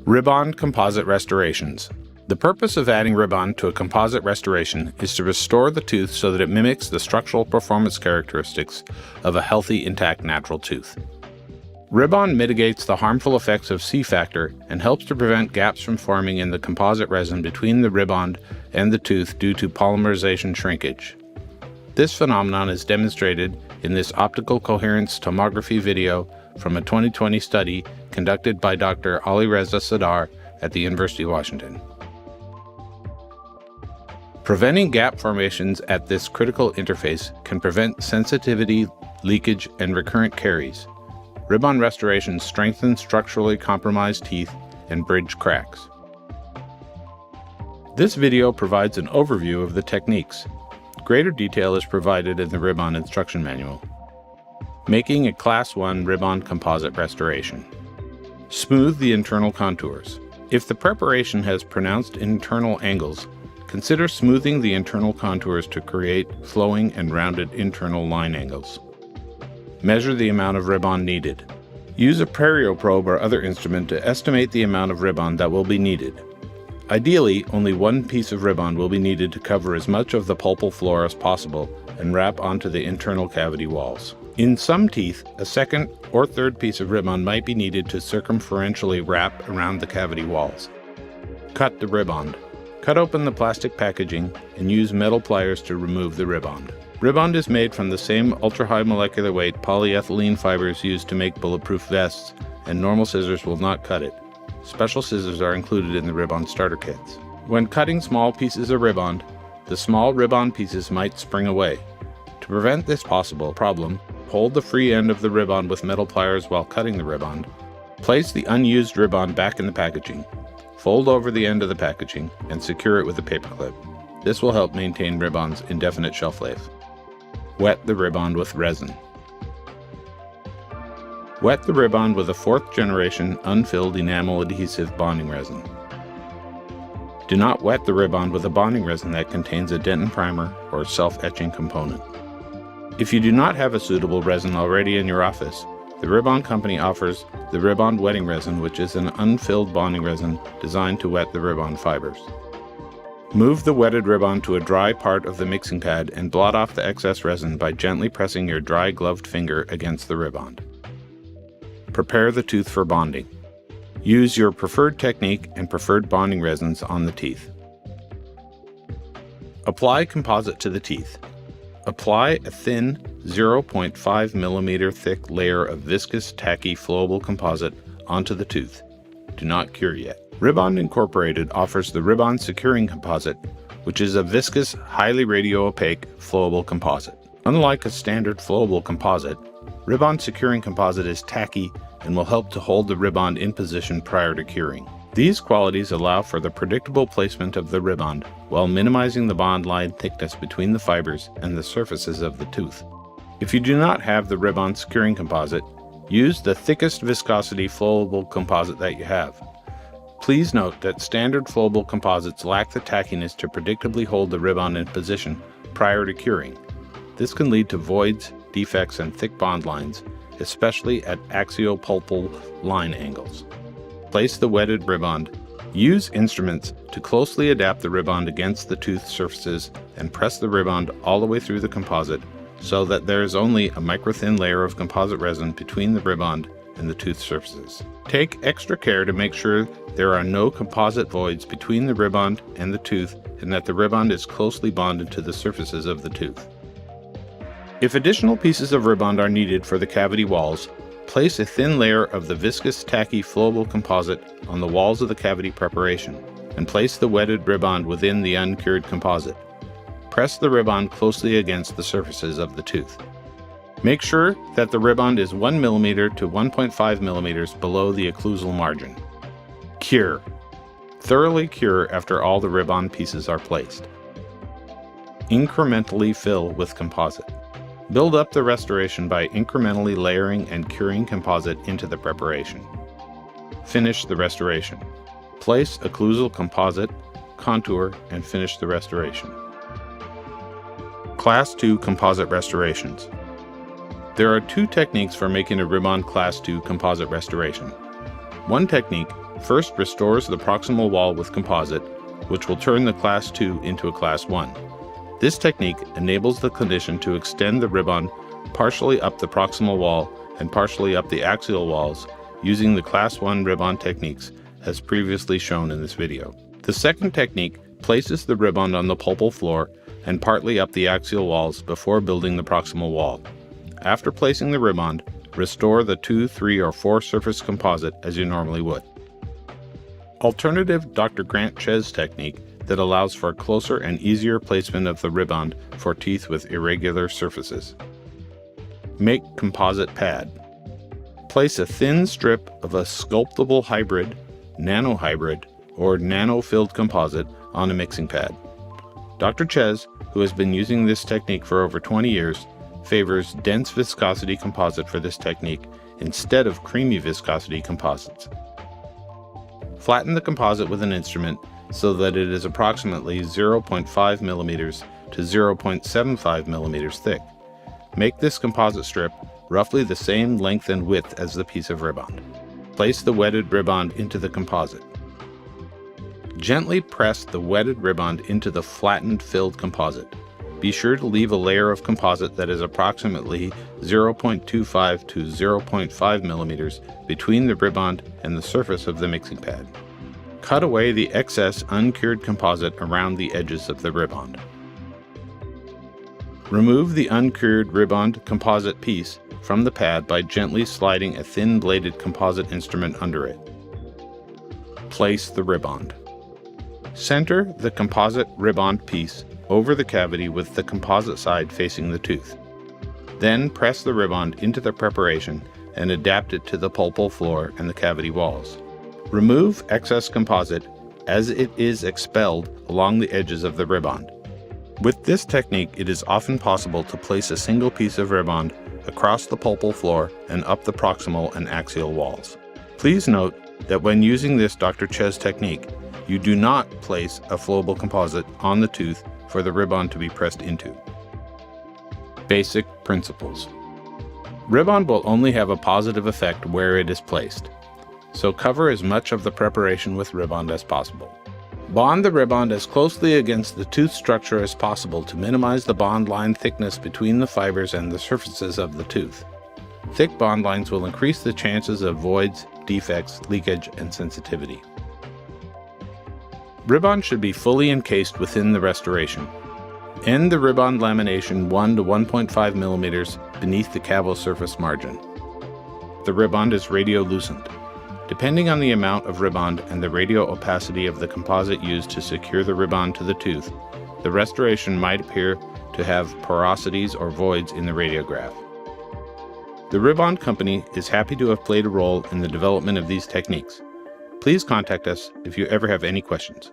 Ribond composite restorations. The purpose of adding Ribond to a composite restoration is to restore the tooth so that it mimics the structural performance characteristics of a healthy, intact natural tooth. Ribond mitigates the harmful effects of C-factor and helps to prevent gaps from forming in the composite resin between the Ribond and the tooth due to polymerization shrinkage. This phenomenon is demonstrated in this optical coherence tomography video from a 2020 study conducted by Dr. Alireza Sadar at the University of Washington. Preventing gap formations at this critical interface can prevent sensitivity, leakage, and recurrent caries. Ribond restorations strengthen structurally compromised teeth and bridge cracks. This video provides an overview of the techniques. Greater detail is provided in the Ribond instruction manual. Making a Class 1 Ribond composite restoration. Smooth the internal contours. If the preparation has pronounced internal angles, consider smoothing the internal contours to create flowing and rounded internal line angles. Measure the amount of Ribond needed. Use a perio probe or other instrument to estimate the amount of Ribond that will be needed. Ideally, only one piece of Ribond will be needed to cover as much of the pulpal floor as possible and wrap onto the internal cavity walls. In some teeth, a second or third piece of Ribond might be needed to circumferentially wrap around the cavity walls. Cut the Ribond. Cut open the plastic packaging and use metal pliers to remove the Ribond. Ribond is made from the same ultra-high molecular weight polyethylene fibers used to make bulletproof vests, and normal scissors will not cut it. Special scissors are included in the Ribond starter kits. When cutting small pieces of Ribond, the small Ribond pieces might spring away. To prevent this possible problem, hold the free end of the Ribond with metal pliers while cutting the Ribond. Place the unused Ribond back in the packaging. Fold over the end of the packaging and secure it with a paper clip. This will help maintain Ribond's indefinite shelf life. Wet the Ribond with resin. Wet the Ribond with a 4th generation unfilled enamel adhesive bonding resin. Do not wet the Ribond with a bonding resin that contains a dentin primer or self-etching component. If you do not have a suitable resin already in your office, the Ribond company offers the Ribond wetting resin, which is an unfilled bonding resin designed to wet the Ribond fibers. Move the wetted Ribond to a dry part of the mixing pad and blot off the excess resin by gently pressing your dry gloved finger against the Ribond. Prepare the tooth for bonding. Use your preferred technique and preferred bonding resins on the teeth. Apply composite to the teeth. Apply a thin 0.5 mm thick layer of viscous, tacky, flowable composite onto the tooth. Do not cure yet. Ribond Incorporated offers the Ribond Securing Composite, which is a viscous, highly radio-opaque, flowable composite. Unlike a standard flowable composite, Ribond Securing Composite is tacky and will help to hold the Ribond in position prior to curing. These qualities allow for the predictable placement of the Ribond while minimizing the bond line thickness between the fibers and the surfaces of the tooth. If you do not have the Ribond Securing Composite, use the thickest viscosity flowable composite that you have. Please note that standard flowable composites lack the tackiness to predictably hold the Ribond in position prior to curing. This can lead to voids, defects, and thick bond lines, especially at axiopulpal line angles. Place the wetted Ribond. Use instruments to closely adapt the Ribond against the tooth surfaces and press the Ribond all the way through the composite so that there is only a micro-thin layer of composite resin between the Ribond and the tooth surfaces. Take extra care to make sure there are no composite voids between the Ribond and the tooth and that the Ribond is closely bonded to the surfaces of the tooth. If additional pieces of Ribond are needed for the cavity walls, place a thin layer of the viscous, tacky, flowable composite on the walls of the cavity preparation and place the wetted Ribond within the uncured composite. Press the Ribond closely against the surfaces of the tooth. Make sure that the Ribond is 1 mm to 1.5 mm below the occlusal margin. Cure. Thoroughly cure after all the Ribond pieces are placed. Incrementally fill with composite. Build up the restoration by incrementally layering and curing composite into the preparation. Finish the restoration. Place occlusal composite, contour, and finish the restoration. Class 2 composite restorations. There are 2 techniques for making a Ribond Class 2 composite restoration. One technique First, restores the proximal wall with composite, which will turn the Class 2 into a Class 1. This technique enables the clinician to extend the ribbon partially up the proximal wall and partially up the axial walls using the Class 1 ribbon techniques as previously shown in this video. The second technique places the ribbon on the pulpal floor and partly up the axial walls before building the proximal wall. After placing the ribbon, restore the 2, 3, or 4 surface composite as you normally would. Alternative Dr. Grant Ches technique that allows for closer and easier placement of the ribbon for teeth with irregular surfaces. Make composite pad. Place a thin strip of a sculptable hybrid, nanohybrid, or nano-filled composite on a mixing pad. Dr. Ches, who has been using this technique for over 20 years, favors dense viscosity composite for this technique instead of creamy viscosity composites. Flatten the composite with an instrument so that it is approximately 0.5 millimeters to 0.75 millimeters thick. Make this composite strip roughly the same length and width as the piece of ribbon. Place the wetted ribbon into the composite. Gently press the wetted ribbon into the flattened filled composite. Be sure to leave a layer of composite that is approximately 0.25 to 0.5 millimeters between the ribbon and the surface of the mixing pad. Cut away the excess uncured composite around the edges of the ribbon. Remove the uncured ribbon composite piece from the pad by gently sliding a thin-bladed composite instrument under it. Place the ribbon. Center the composite ribbon piece over the cavity with the composite side facing the tooth. Then press the ribbon into the preparation and adapt it to the pulpal floor and the cavity walls. Remove excess composite as it is expelled along the edges of the ribbon. With this technique, it is often possible to place a single piece of ribbon across the pulpal floor and up the proximal and axial walls. Please note that when using this Dr. Ches technique, you do not place a flowable composite on the tooth for the ribbon to be pressed into. Basic principles. Ribbon will only have a positive effect where it is placed, so cover as much of the preparation with ribbon as possible. Bond the ribbon as closely against the tooth structure as possible to minimize the bond line thickness between the fibers and the surfaces of the tooth. Thick bond lines will increase the chances of voids, defects, leakage, and sensitivity. Ribbon should be fully encased within the restoration. End the ribbon lamination 1 to 1.5 millimeters beneath the cavo surface margin. The ribbon is radiolucent. Depending on the amount of ribbon and the radial opacity of the composite used to secure the ribbon to the tooth, the restoration might appear to have porosities or voids in the radiograph. The Ribbon Company is happy to have played a role in the development of these techniques. Please contact us if you ever have any questions.